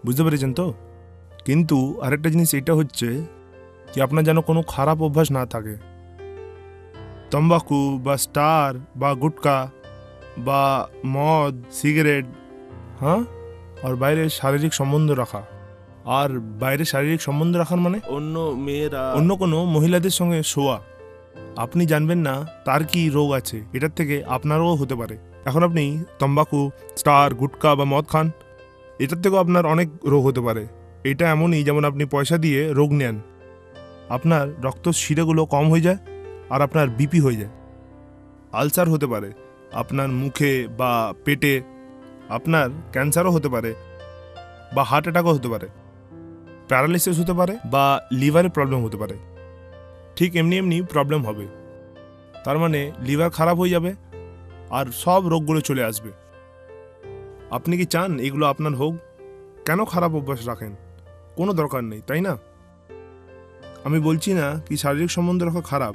বুঝতে পেরেছেন তো? কিন্তু আরেকটা জিনিস এটা হচ্ছে কি আপনার যেন কোনো খারাপ অভ্যাস না থাকে, তম্বাকু বা স্টার বা গুটকা বা মদ সিগারেট, হ্যাঁ, আর বাইরে শারীরিক সম্বন্ধ রাখা। আর বাইরে শারীরিক সম্বন্ধ রাখার মানে অন্য মেয়েরা অন্য কোনো মহিলাদের সঙ্গে শোয়া। আপনি জানবেন না তার কি রোগ আছে, এটার থেকে আপনারও হতে পারে। এখন আপনি তম্বাকু স্টার গুটকা বা মদ খান, এটার থেকেও আপনার অনেক রোগ হতে পারে। এটা এমনই যেমন আপনি পয়সা দিয়ে রোগ নেন, আপনার রক্ত শিরাগুলো কম হয়ে যায় আর আপনার বিপি হয়ে যায়, আলসার হতে পারে আপনার মুখে বা পেটে, আপনার ক্যান্সারও হতে পারে বা হার্ট অ্যাটাকও হতে পারে, প্যারালিসিস হতে পারে বা লিভারের প্রবলেম হতে পারে। ঠিক এমনি এমনি প্রবলেম হবে, তার মানে লিভার খারাপ হয়ে যাবে আর সব রোগগুলো চলে আসবে। আপনি কি চান এগুলো আপনার হোক? কেন খারাপ অভ্যাস রাখেন? কোনো দরকার নেই, তাই না? আমি বলছি না কি শারীরিক সম্বন্ধ রাখা খারাপ,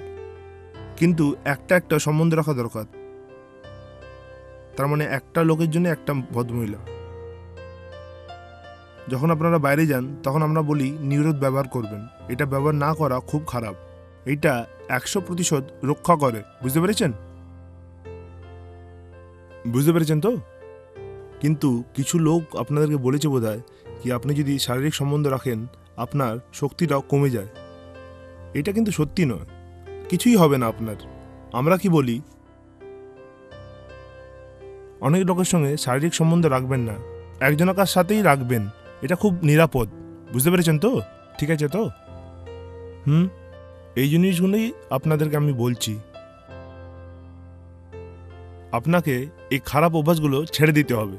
কিন্তু একটা সম্বন্ধ রাখা দরকার। তার মানে একটা লোকের জন্য একটা ভদ্রমহিলা। যখন আপনারা বাইরে যান তখন আমরা বলি নিরোধ ব্যবহার করবেন, এটা ব্যবহার না করা খুব খারাপ। এইটা 100% রক্ষা করে, বুঝতে পেরেছেন? বুঝতে পেরেছেন তো? কিন্তু কিছু লোক আপনাদেরকে বলেছে বোধহয় কি আপনি যদি শারীরিক সম্বন্ধ রাখেন আপনার শক্তিটাও কমে যায়। এটা কিন্তু সত্যি নয়, কিছুই হবে না আপনার। আমরা কি বলি, অনেক লোকের সঙ্গে শারীরিক সম্বন্ধ রাখবেন না, একজনকার সাথেই রাখবেন, এটা খুব নিরাপদ। বুঝতে পেরেছেন তো? ঠিক আছে তো? এই জিনিসগুলোই আপনাদেরকে আমি বলছি। আপনাকে এই খারাপ অভ্যাসগুলো ছেড়ে দিতে হবে।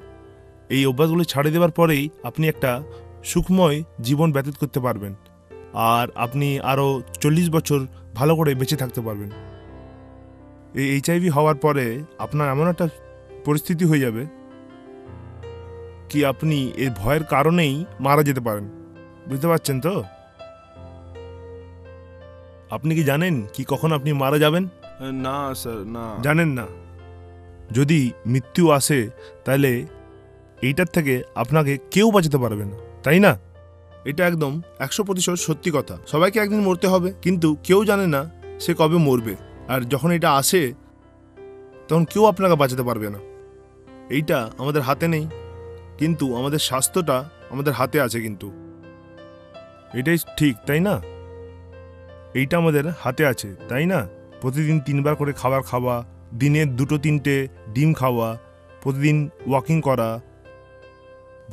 এই অভ্যাসগুলো ছাড়ে দেওয়ার পরেই আপনি একটা সুখময় জীবন ব্যতীত করতে পারবেন, আর আপনি আরও 40 বছর ভালো করে বেঁচে থাকতে পারবেন। এই এইচআইভি হওয়ার পরে আপনার এমন একটা পরিস্থিতি হয়ে যাবে কি আপনি এই ভয়ের কারণেই মারা যেতে পারেন। বুঝতে পারছেন তো? আপনি কি জানেন কি কখন আপনি মারা যাবেন? না স্যার, না। জানেন না? যদি মৃত্যু আসে তাহলে এইটার থেকে আপনাকে কেউ বাঁচাতে পারবে না, তাই না? এটা একদম 100% সত্যি কথা। সবাইকে একদিন মরতে হবে, কিন্তু কেউ জানে না সে কবে মরবে। আর যখন এটা আসে তখন কেউ আপনাকে বাঁচাতে পারবে না। এইটা আমাদের হাতে নেই, কিন্তু আমাদের স্বাস্থ্যটা আমাদের হাতে আছে। কিন্তু এটাই ঠিক, তাই না? এইটা আমাদের হাতে আছে, তাই না? প্রতিদিন 3 বার করে খাবার খাওয়া, দিনে 2-3টে ডিম খাওয়া, প্রতিদিন ওয়াকিং করা,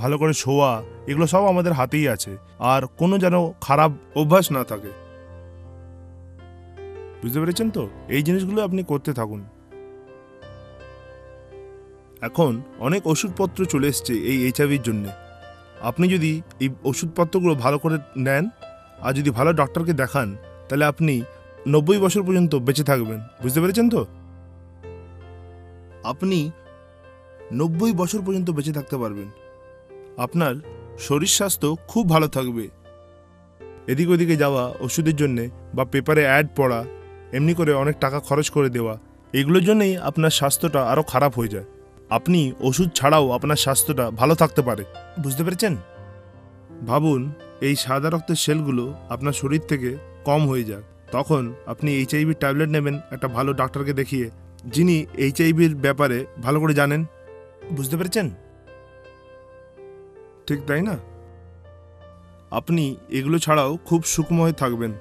ভালো করে শোয়া, এগুলো সব আমাদের হাতেই আছে। আর কোনো যেন খারাপ অভ্যাস না থাকে। বুঝতে পেরেছেন তো? এই জিনিসগুলো আপনি করতে থাকুন। এখন অনেক ওষুধপত্র চলে এসছে এই এইচআইভির জন্যে। আপনি যদি এই ওষুধপত্রগুলো ভালো করে নেন আর যদি ভালো ডক্টরকে দেখান তাহলে আপনি 90 বছর পর্যন্ত বেঁচে থাকবেন। বুঝতে পেরেছেন তো? আপনি 90 বছর পর্যন্ত বেঁচে থাকতে পারবেন। আপনার শরীর স্বাস্থ্য খুব ভালো থাকবে। এদিক ওদিকে যাওয়া ওষুধের জন্যে বা পেপারে অ্যাড পড়া, এমনি করে অনেক টাকা খরচ করে দেওয়া, এগুলোর জন্যই আপনার স্বাস্থ্যটা আরও খারাপ হয়ে যায়। আপনি ওষুধ ছাড়াও আপনার স্বাস্থ্যটা ভালো থাকতে পারে। বুঝতে পেরেছেন? ভাবুন এই সাদা রক্তের সেলগুলো আপনার শরীর থেকে কম হয়ে যায়, তখন আপনি এইচআইভির ট্যাবলেট নেবেন একটা ভালো ডাক্তারকে দেখিয়ে, যিনি এইচআইভির ব্যাপারে ভালো করে জানেন। বুঝতে পেরেছেন? ঠিক তাই না? আপনি এগুলো ছাড়াও খুব সুখময় থাকবেন।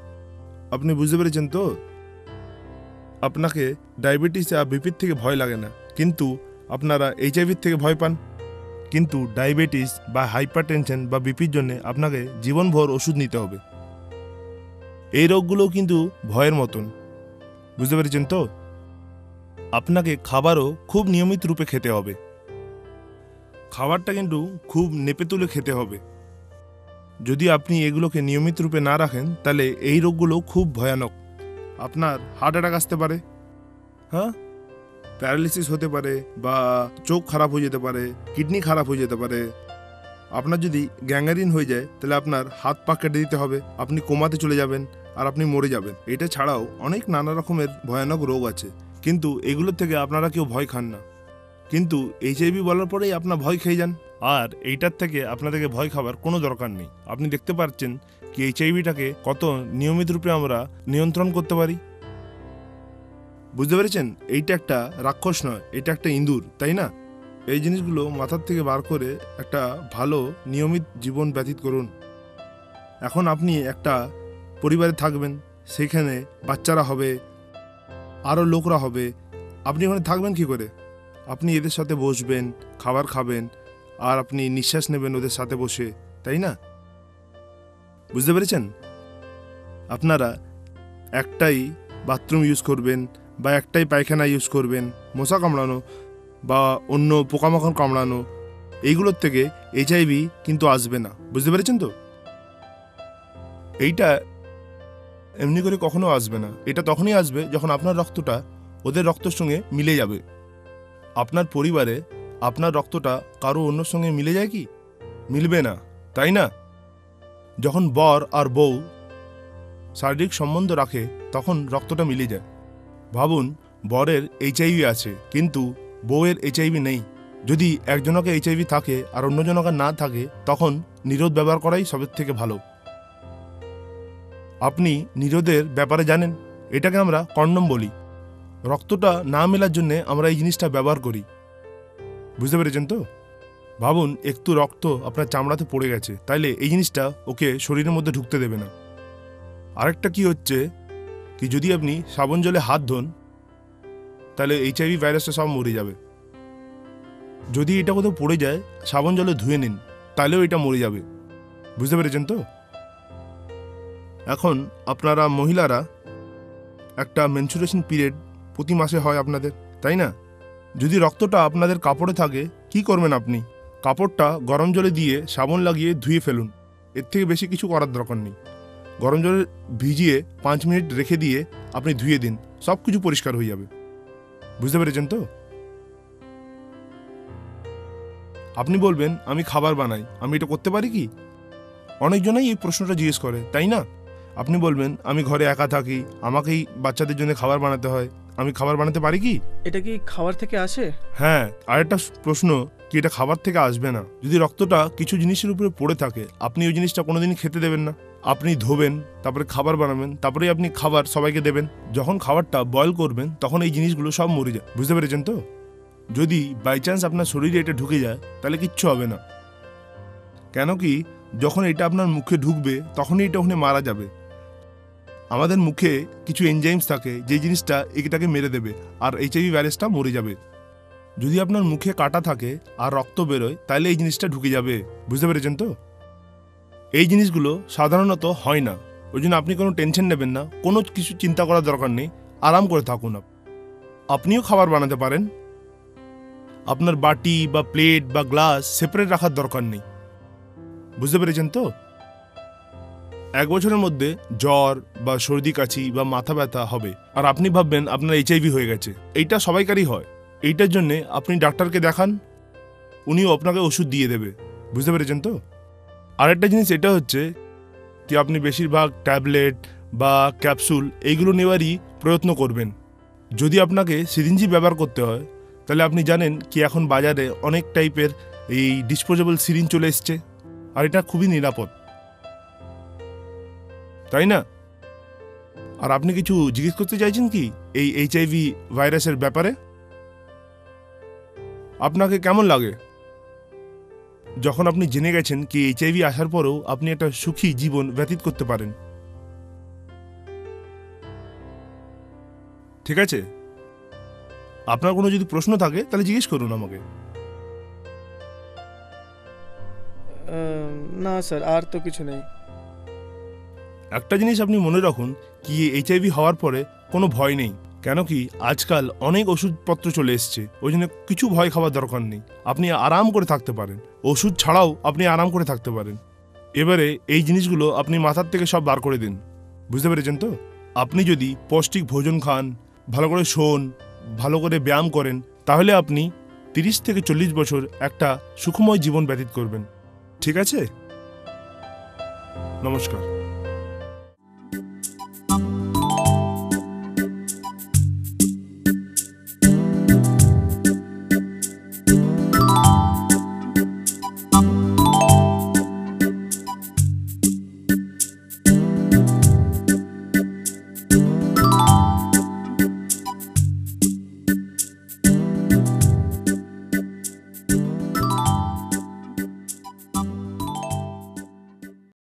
আপনি বুঝতে পেরেছেন তো? আপনাকে ডায়াবেটিস আর বিপির থেকে ভয় লাগে না, কিন্তু আপনারা এইচআইভির থেকে ভয় পান। কিন্তু ডায়াবেটিস বা হাইপারটেনশন বা বিপির জন্য আপনাকে জীবনভর ওষুধ নিতে হবে। এই রোগগুলো কিন্তু ভয়ের মতন। বুঝতে পেরেছেন তো? আপনাকে খাবারও খুব নিয়মিত রূপে খেতে হবে। খাবারটা কিন্তু খুব নেপে তুলে খেতে হবে। যদি আপনি এগুলোকে নিয়মিত রূপে না রাখেন তাহলে এই রোগগুলো খুব ভয়ানক। আপনার হার্ট অ্যাটাক আসতে পারে, হ্যাঁ, প্যারালিসিস হতে পারে, বা চোখ খারাপ হয়ে যেতে পারে, কিডনি খারাপ হয়ে যেতে পারে। আপনার যদি গ্যাংগ্রিন হয়ে যায় তাহলে আপনার হাত পা কেটে দিতে হবে, আপনি কোমাতে চলে যাবেন আর আপনি মরে যাবেন। এটা ছাড়াও অনেক নানা রকমের ভয়ানক রোগ আছে, কিন্তু এগুলোর থেকে আপনারা কেউ ভয় খান না। কিন্তু এইচআইভি বলার পরেই আপনার ভয় খেয়ে যান। আর এইটার থেকে আপনাদেরকে ভয় খাবার কোনো দরকার নেই। আপনি দেখতে পাচ্ছেন কি এইচআইভিটাকে কত নিয়মিত রূপে আমরা নিয়ন্ত্রণ করতে পারি। বুঝতে পেরেছেন? এইটা একটা রাক্ষস নয়, এটা একটা ইঁদুর, তাই না? এই জিনিসগুলো মাথার থেকে বার করে একটা ভালো নিয়মিত জীবন ব্যতীত করুন। এখন আপনি একটা পরিবারে থাকবেন, সেখানে বাচ্চারা হবে, আরও লোকরা হবে, আপনি ওখানে থাকবেন কি করে? আপনি এদের সাথে বসবেন, খাবার খাবেন, আর আপনি নিঃশ্বাস নেবেন ওদের সাথে বসে, তাই না? বুঝতে পেরেছেন? আপনারা একটাই বাথরুম ইউজ করবেন বা একটাই পায়খানা ইউজ করবেন, মশা কামড়ানো বা অন্য পোকামাকড় কামড়ানো, এইগুলোর থেকে এইচআইভি কিন্তু আসবে না। বুঝতে পেরেছেন তো? এইটা এমনি করে কখনো আসবে না। এটা তখনই আসবে যখন আপনার রক্তটা ওদের রক্তের সঙ্গে মিলে যাবে। আপনার পরিবারে আপনার রক্তটা কারো অন্যর সঙ্গে মিলে যায় কি? মিলবে না, তাই না? যখন বর আর বউ শারীরিক সম্বন্ধ রাখে তখন রক্তটা মিলে যায়। ভাবুন, বরের এইচআইভি আছে কিন্তু বউয়ের এইচআইভি নেই। যদি একজনকে এইচআইভি থাকে আর অন্যজনকে না থাকে, তখন নিরোধ ব্যবহার করাই সবের থেকে ভালো। আপনি নিরোধের ব্যাপারে জানেন? এটাকে আমরা কন্ডম বলি। রক্তটা না মেলার জন্যে আমরা এই জিনিসটা ব্যবহার করি। বুঝতে পেরেছেন তো? ভাবুন, একটু রক্ত আপনার চামড়াতে পড়ে গেছে, তাইলে এই জিনিসটা ওকে শরীরের মধ্যে ঢুকতে দেবে না। আরেকটা কি হচ্ছে কি, যদি আপনি সাবান জলে হাত ধোন তাহলে এইচআইভি ভাইরাসটা সব মরে যাবে। যদি এটা কোথাও পড়ে যায়, সাবান জলে ধুয়ে নিন, তাহলেও এটা মরে যাবে। বুঝতে পেরেছেন তো? এখন আপনারা মহিলারা একটা মেনস্ট্রুয়েশন পিরিয়ড প্রতি মাসে হয় আপনাদের, তাই না? যদি রক্তটা আপনাদের কাপড়ে থাকে, কি করবেন আপনি? কাপড়টা গরম জলে দিয়ে সাবান লাগিয়ে ধুয়ে ফেলুন। এর থেকে বেশি কিছু করার দরকার নেই। গরম জলে ভিজিয়ে 5 মিনিট রেখে দিয়ে আপনি ধুয়ে দিন, সব কিছু পরিষ্কার হয়ে যাবে। বুঝতে পেরেছেন তো? আপনি বলবেন, আমি খাবার বানাই, আমি এটা করতে পারি কি? অনেকজনই এই প্রশ্নটা জিজ্ঞেস করে, তাই না? আপনি বলবেন, আমি ঘরে একা থাকি, আমাকেই বাচ্চাদের জন্য খাবার বানাতে হয়, আমি খাবার বানাতে পারি কি? এটা কি খাবার থেকে আসে? হ্যাঁ, আরেকটা প্রশ্ন কি, এটা খাবার থেকে আসবে না। যদি রক্তটা কিছু জিনিসের উপরে পড়ে থাকে, আপনি ওই জিনিসটা কোনোদিনই খেতে দেবেন না। আপনি ধোবেন, তারপরে খাবার বানাবেন, তারপরে আপনি খাবার সবাইকে দেবেন। যখন খাবারটা বয়েল করবেন তখন এই জিনিসগুলো সব মরে যায়। বুঝতে পেরেছেন তো? যদি বাই চান্স আপনার শরীরে এটা ঢুকে যায় তাহলে কিচ্ছু হবে না। কেন কি, যখন এটা আপনার মুখে ঢুকবে তখনই এটা ওখানে মারা যাবে। আমাদের মুখে কিছু এনজাইমস থাকে যে জিনিসটা এটাকে মেরে দেবে আর এইচআইভি ভাইরাসটা মরে যাবে। যদি আপনার মুখে কাটা থাকে আর রক্ত বেরোয় তাহলে এই জিনিসটা ঢুকে যাবে। বুঝতে পেরেছেন তো? এই জিনিসগুলো সাধারণত হয় না, ওই জন্য আপনি কোনো টেনশন নেবেন না, কোনো কিছু চিন্তা করার দরকার নেই, আরাম করে থাকুন। আপনিও খাবার বানাতে পারেন। আপনার বাটি বা প্লেট বা গ্লাস সেপারেট রাখার দরকার নেই। বুঝতে পেরেছেন তো? 1 বছরের মধ্যে জ্বর বা সর্দি কাশি বা মাথা ব্যথা হবে আর আপনি ভাববেন আপনার এইচআইভি হয়ে গেছে। এইটা সবাইকারই হয়। এইটার জন্যে আপনি ডাক্তারকে দেখান, উনিও আপনাকে ওষুধ দিয়ে দেবে। বুঝতে পেরেছেন তো? আরেকটা জিনিস এটা হচ্ছে কি, আপনি বেশিরভাগ ট্যাবলেট বা ক্যাপসুল এইগুলো নেওয়ারই প্রয়ত্ন করবেন। যদি আপনাকে সিরিঞ্জি ব্যবহার করতে হয় তাহলে আপনি জানেন কি এখন বাজারে অনেক টাইপের এই ডিসপোজেবল সিরিঞ্জ চলে এসছে আর এটা খুবই নিরাপদ, তাই না? আর আপনি কিছু জিজ্ঞেস করতে চাইছেন কি এই এইচআইভি ভাইরাসের ব্যাপারে? আপনাকে কেমন লাগে যখন আপনি জেনে গেছেন কি এইচআইভি আসার পরেও আপনি একটা সুখী জীবন ব্যতীত করতে পারেন? ঠিক আছে, আপনার কোনো যদি প্রশ্ন থাকে তাহলে জিজ্ঞেস করুন আমাকে। না স্যার, আর তো কিছু নেই। একটা জিনিস আপনি মনে রাখুন কি, এইচআইভি হওয়ার পরে কোনো ভয় নেই। কেন কি, আজকাল অনেক ওষুধপত্র চলে এসছে, ওই জন্য কিছু ভয় খাওয়ার দরকার নেই। আপনি আরাম করে থাকতে পারেন, ওষুধ ছাড়াও আপনি আরাম করে থাকতে পারেন। এবারে এই জিনিসগুলো আপনি মাথার থেকে সব বার করে দিন। বুঝতে পেরেছেন তো? আপনি যদি পৌষ্টিক ভোজন খান, ভালো করে শোন, ভালো করে ব্যায়াম করেন, তাহলে আপনি 30 থেকে 40 বছর একটা সুখময় জীবন ব্যতীত করবেন। ঠিক আছে? নমস্কার।